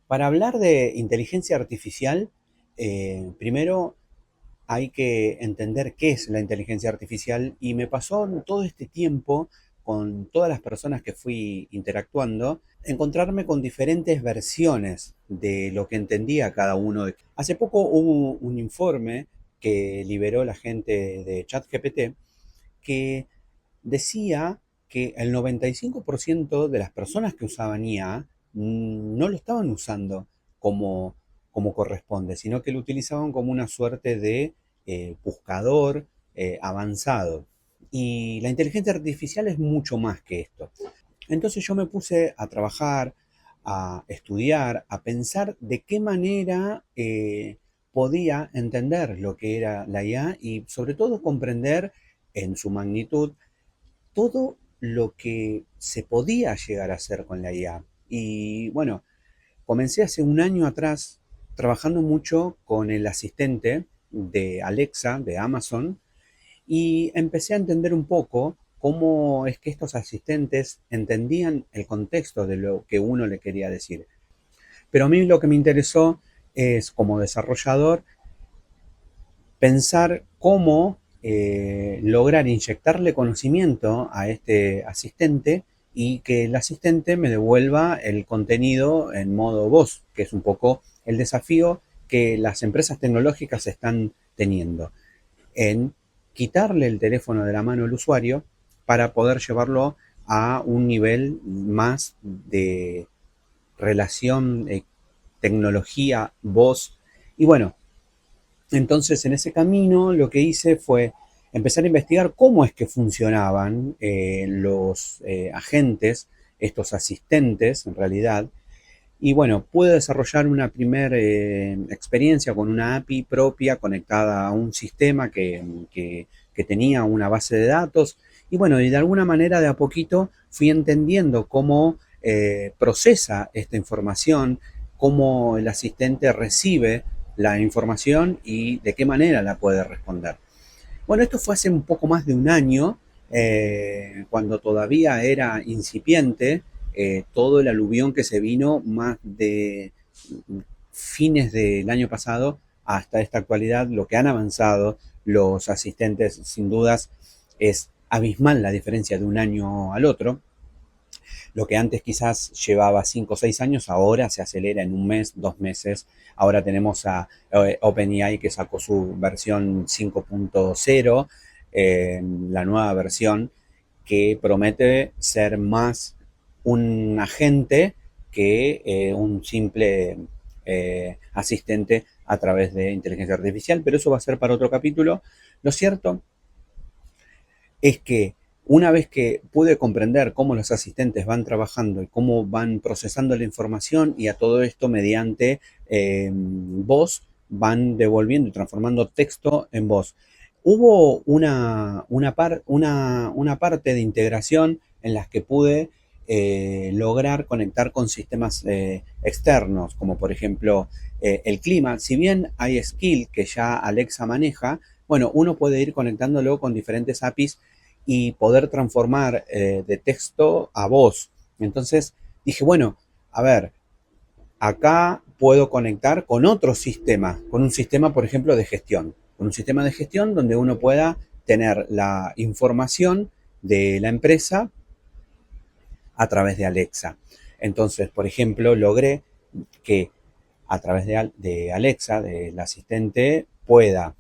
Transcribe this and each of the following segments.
Para hablar de inteligencia artificial, primero hay que entender qué es la inteligencia artificial y me pasó en todo este tiempo con todas las personas que fui interactuando, encontrarme con diferentes versiones de lo que entendía cada uno. Hace poco hubo un informe que liberó la gente de ChatGPT que decía que el 95% de las personas que usaban IA no lo estaban usando como, como corresponde, sino que lo utilizaban como una suerte de buscador avanzado. Y la inteligencia artificial es mucho más que esto. Entonces yo me puse a trabajar, a estudiar, a pensar de qué manera podía entender lo que era la IA y sobre todo comprender en su magnitud todo lo que se podía llegar a hacer con la IA. Y bueno, comencé hace un año atrás trabajando mucho con el asistente de Alexa, de Amazon, y empecé a entender un poco cómo es que estos asistentes entendían el contexto de lo que uno le quería decir. Pero a mí lo que me interesó es, como desarrollador, pensar cómo lograr inyectarle conocimiento a este asistente y que el asistente me devuelva el contenido en modo voz, que es un poco el desafío que las empresas tecnológicas están teniendo en quitarle el teléfono de la mano al usuario para poder llevarlo a un nivel más de relación, tecnología, voz. Y bueno, entonces, en ese camino lo que hice fue empezar a investigar cómo es que funcionaban los agentes, estos asistentes en realidad. Y bueno, pude desarrollar una primera experiencia con una API propia conectada a un sistema que tenía una base de datos. Y bueno, y de alguna manera de a poquito fui entendiendo cómo procesa esta información, cómo el asistente recibe la información y de qué manera la puede responder. Bueno, esto fue hace un poco más de un año, cuando todavía era incipiente todo el aluvión que se vino más de fines del año pasado hasta esta actualidad, lo que han avanzado los asistentes, sin dudas, es abismal la diferencia de un año al otro. Lo que antes quizás llevaba 5 o 6 años, ahora se acelera en un mes, 2 meses. Ahora tenemos a OpenAI que sacó su versión 5.0, la nueva versión que promete ser más un agente que un simple asistente a través de inteligencia artificial, pero eso va a ser para otro capítulo. Lo cierto es que una vez que pude comprender cómo los asistentes van trabajando y cómo van procesando la información y a todo esto mediante voz van devolviendo y transformando texto en voz. Hubo una parte de integración en las que pude lograr conectar con sistemas externos, como por ejemplo el clima. Si bien hay skill que ya Alexa maneja, bueno, uno puede ir conectándolo con diferentes APIs y poder transformar de texto a voz. Entonces dije, bueno, a ver, acá puedo conectar con otro sistema, con un sistema, por ejemplo, de gestión, con un sistema de gestión donde uno pueda tener la información de la empresa a través de Alexa. Entonces, por ejemplo, logré que a través de Alexa, del asistente, pueda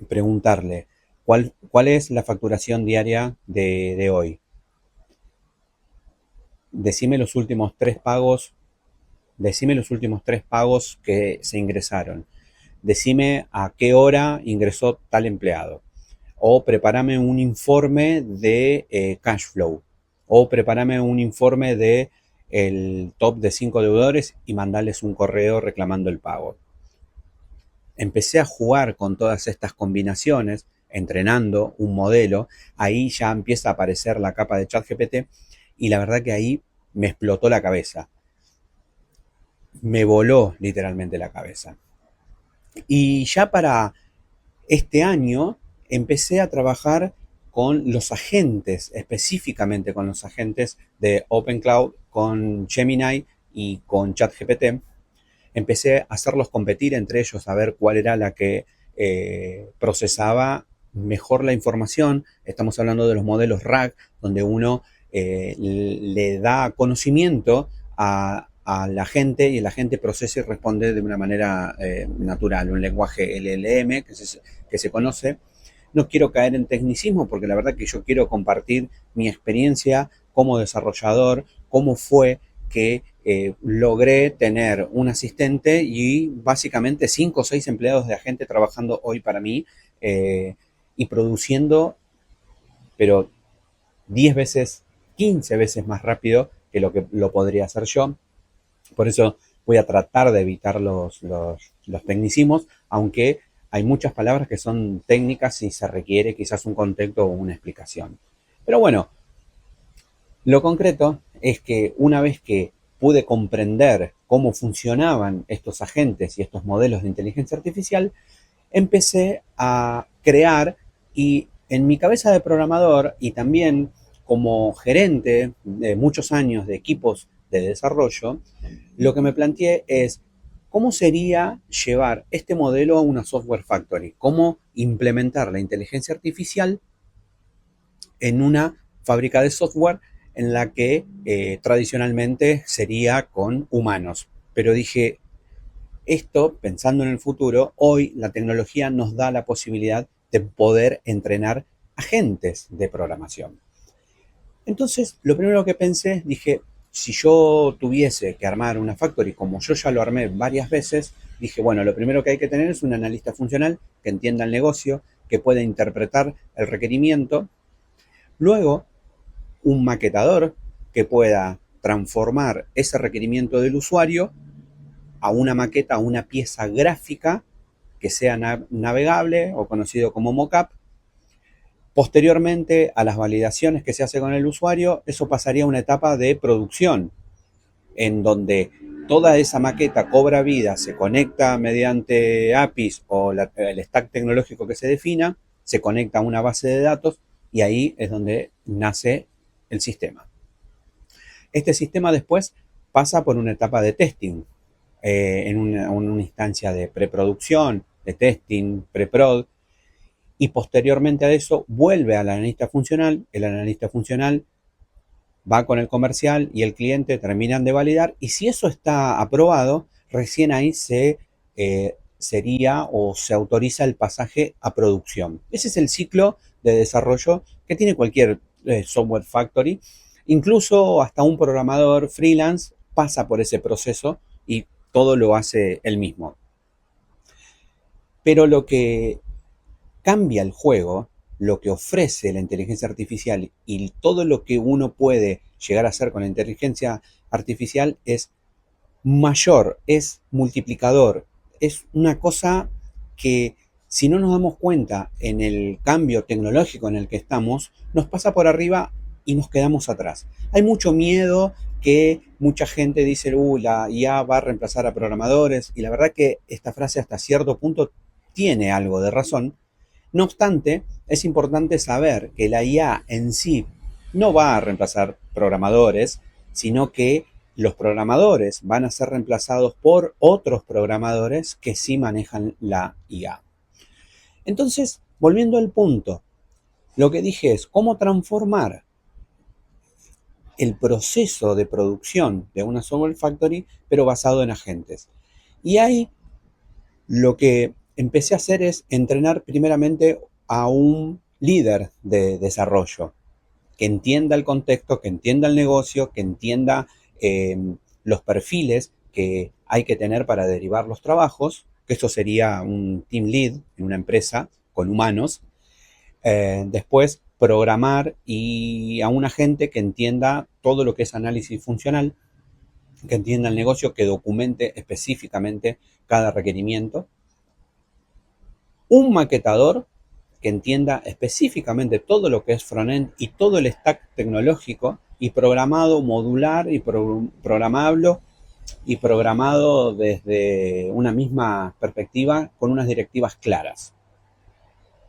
preguntarle cuál es la facturación diaria de hoy. Decime los últimos tres pagos, decime los últimos tres pagos que se ingresaron. Decime a qué hora ingresó tal empleado. O prepárame un informe de cash flow. O prepárame un informe de el top de 5 deudores y mandarles un correo reclamando el pago. Empecé a jugar con todas estas combinaciones, entrenando un modelo, ahí ya empieza a aparecer la capa de ChatGPT y la verdad que ahí me explotó la cabeza, me voló literalmente la cabeza. Y ya para este año empecé a trabajar con los agentes, específicamente con los agentes de OpenCloud, con Gemini y con ChatGPT, empecé a hacerlos competir entre ellos, a ver cuál era la que procesaba mejor la información. Estamos hablando de los modelos RAG, donde uno le da conocimiento a la gente y la gente procesa y responde de una manera natural, un lenguaje LLM que se conoce. No quiero caer en tecnicismo porque la verdad que yo quiero compartir mi experiencia como desarrollador, cómo fue que logré tener un asistente y básicamente 5 o 6 empleados de agente trabajando hoy para mí y produciendo, pero 10 veces, 15 veces más rápido que lo podría hacer yo. Por eso voy a tratar de evitar los tecnicismos, aunque hay muchas palabras que son técnicas y se requiere quizás un contexto o una explicación. Pero bueno, lo concreto es que una vez que pude comprender cómo funcionaban estos agentes y estos modelos de inteligencia artificial, empecé a crear y en mi cabeza de programador y también como gerente de muchos años de equipos de desarrollo, lo que me planteé es cómo sería llevar este modelo a una software factory, cómo implementar la inteligencia artificial en una fábrica de software en la que tradicionalmente sería con humanos. Pero dije, esto, pensando en el futuro, hoy la tecnología nos da la posibilidad de poder entrenar agentes de programación. Entonces, lo primero que pensé, dije, si yo tuviese que armar una factory, como yo ya lo armé varias veces, dije, bueno, lo primero que hay que tener es un analista funcional que entienda el negocio, que pueda interpretar el requerimiento. Luego, un maquetador que pueda transformar ese requerimiento del usuario a una maqueta, a una pieza gráfica que sea navegable o conocido como mockup. Posteriormente a las validaciones que se hace con el usuario, eso pasaría a una etapa de producción, en donde toda esa maqueta cobra vida, se conecta mediante APIs o el stack tecnológico que se defina, se conecta a una base de datos y ahí es donde nace el sistema. Este sistema después pasa por una etapa de testing, en una instancia de preproducción, de testing, preprod, y posteriormente a eso vuelve al analista funcional, el analista funcional va con el comercial y el cliente terminan de validar y si eso está aprobado, recién ahí sería o se autoriza el pasaje a producción. Ese es el ciclo de desarrollo que tiene cualquier software factory. Incluso hasta un programador freelance pasa por ese proceso y todo lo hace él mismo. Pero lo que cambia el juego, lo que ofrece la inteligencia artificial y todo lo que uno puede llegar a hacer con la inteligencia artificial es mayor, es multiplicador, es una cosa que si no nos damos cuenta en el cambio tecnológico en el que estamos, nos pasa por arriba y nos quedamos atrás. Hay mucho miedo que mucha gente dice, la IA va a reemplazar a programadores, y la verdad que esta frase hasta cierto punto tiene algo de razón. No obstante, es importante saber que la IA en sí no va a reemplazar programadores, sino que los programadores van a ser reemplazados por otros programadores que sí manejan la IA. Entonces, volviendo al punto, lo que dije es cómo transformar el proceso de producción de una software factory, pero basado en agentes. Y ahí lo que empecé a hacer es entrenar primeramente a un líder de desarrollo que entienda el contexto, que entienda el negocio, que entienda los perfiles que hay que tener para derivar los trabajos, que eso sería un team lead en una empresa con humanos. Después, programar y a un agente que entienda todo lo que es análisis funcional, que entienda el negocio, que documente específicamente cada requerimiento. Un maquetador que entienda específicamente todo lo que es frontend y todo el stack tecnológico y programado modular y programable y programado desde una misma perspectiva con unas directivas claras.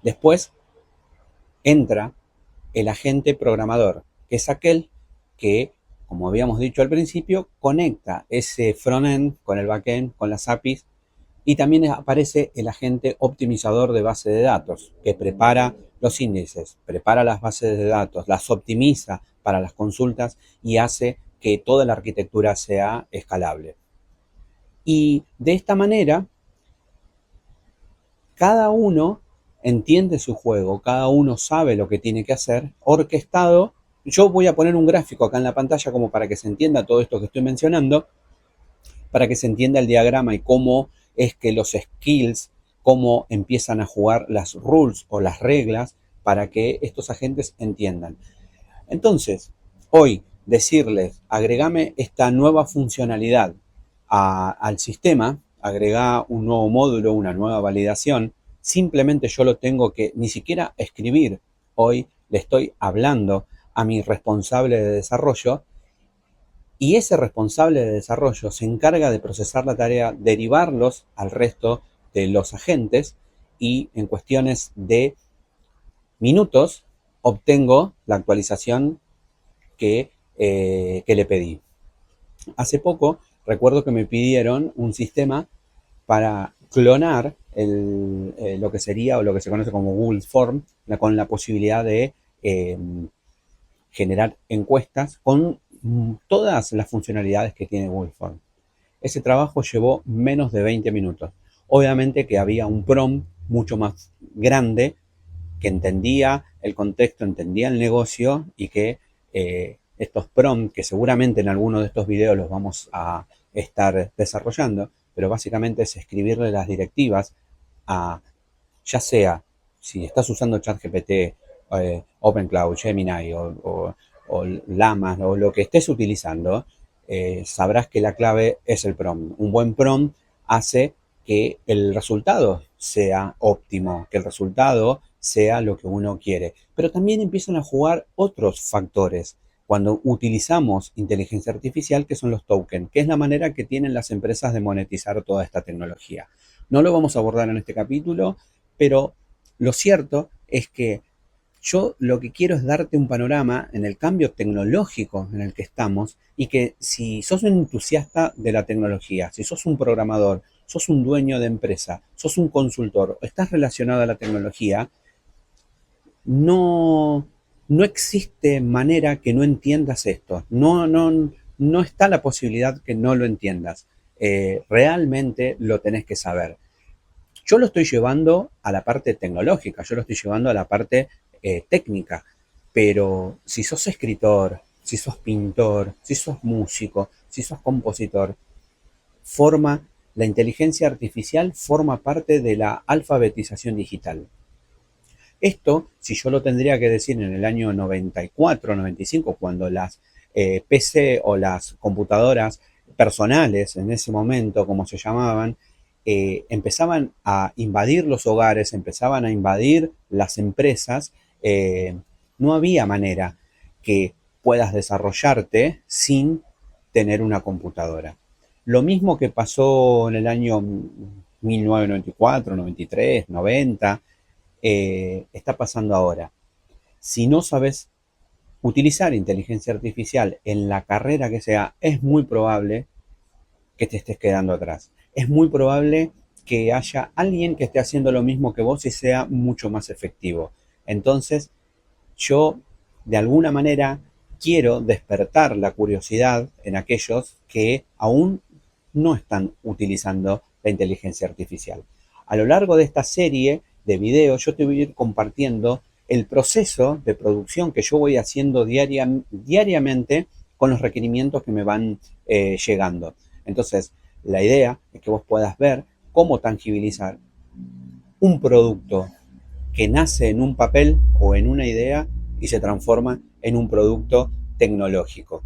Después entra el agente programador, que es aquel que como habíamos dicho al principio, conecta ese frontend con el backend, con las APIs, y también aparece el agente optimizador de base de datos, que prepara los índices, prepara las bases de datos, las optimiza para las consultas y hace que toda la arquitectura sea escalable. Y de esta manera, cada uno entiende su juego, cada uno sabe lo que tiene que hacer, orquestado. Yo voy a poner un gráfico acá en la pantalla como para que se entienda todo esto que estoy mencionando, para que se entienda el diagrama y cómo es que los skills, cómo empiezan a jugar las rules o las reglas para que estos agentes entiendan. Entonces, hoy decirles, agregame esta nueva funcionalidad al sistema, agrega un nuevo módulo, una nueva validación, simplemente yo lo tengo que ni siquiera escribir. Hoy le estoy hablando a mi responsable de desarrollo y ese responsable de desarrollo se encarga de procesar la tarea, derivarlos al resto de los agentes y en cuestiones de minutos obtengo la actualización que le pedí. Hace poco recuerdo que me pidieron un sistema para clonar lo que sería o lo que se conoce como Google Form, con la posibilidad de generar encuestas con todas las funcionalidades que tiene Google Form. Ese trabajo llevó menos de 20 minutos. Obviamente que había un prompt mucho más grande que entendía el contexto, entendía el negocio y que estos prompts, que seguramente en alguno de estos videos los vamos a estar desarrollando, pero básicamente es escribirle las directivas a, ya sea si estás usando ChatGPT, OpenCloud, Gemini o Llama o lo que estés utilizando, sabrás que la clave es el prompt. Un buen prompt hace que el resultado sea óptimo, que el resultado sea lo que uno quiere. Pero también empiezan a jugar otros factores cuando utilizamos inteligencia artificial, que son los tokens, que es la manera que tienen las empresas de monetizar toda esta tecnología. No lo vamos a abordar en este capítulo, pero lo cierto es que yo lo que quiero es darte un panorama en el cambio tecnológico en el que estamos y que si sos un entusiasta de la tecnología, si sos un programador, sos un dueño de empresa, sos un consultor o estás relacionado a la tecnología, no, no existe manera que no entiendas esto. No está la posibilidad que no lo entiendas. Realmente lo tenés que saber. Yo lo estoy llevando a la parte tecnológica, yo lo estoy llevando a la parte técnica, pero si sos escritor, si sos pintor, si sos músico, si sos compositor, la inteligencia artificial forma parte de la alfabetización digital. Esto, si yo lo tendría que decir en el año 94, 95, cuando las PC o las computadoras personales, en ese momento, como se llamaban, empezaban a invadir los hogares, empezaban a invadir las empresas, no había manera que puedas desarrollarte sin tener una computadora. Lo mismo que pasó en el año 1994, 93, 90, está pasando ahora. Si no sabes utilizar inteligencia artificial en la carrera que sea, es muy probable que te estés quedando atrás. Es muy probable que haya alguien que esté haciendo lo mismo que vos y sea mucho más efectivo. Entonces, yo de alguna manera quiero despertar la curiosidad en aquellos que aún no están utilizando la inteligencia artificial. A lo largo de esta serie de videos yo te voy a ir compartiendo el proceso de producción que yo voy haciendo diariamente con los requerimientos que me van llegando. Entonces, la idea es que vos puedas ver cómo tangibilizar un producto que nace en un papel o en una idea y se transforma en un producto tecnológico.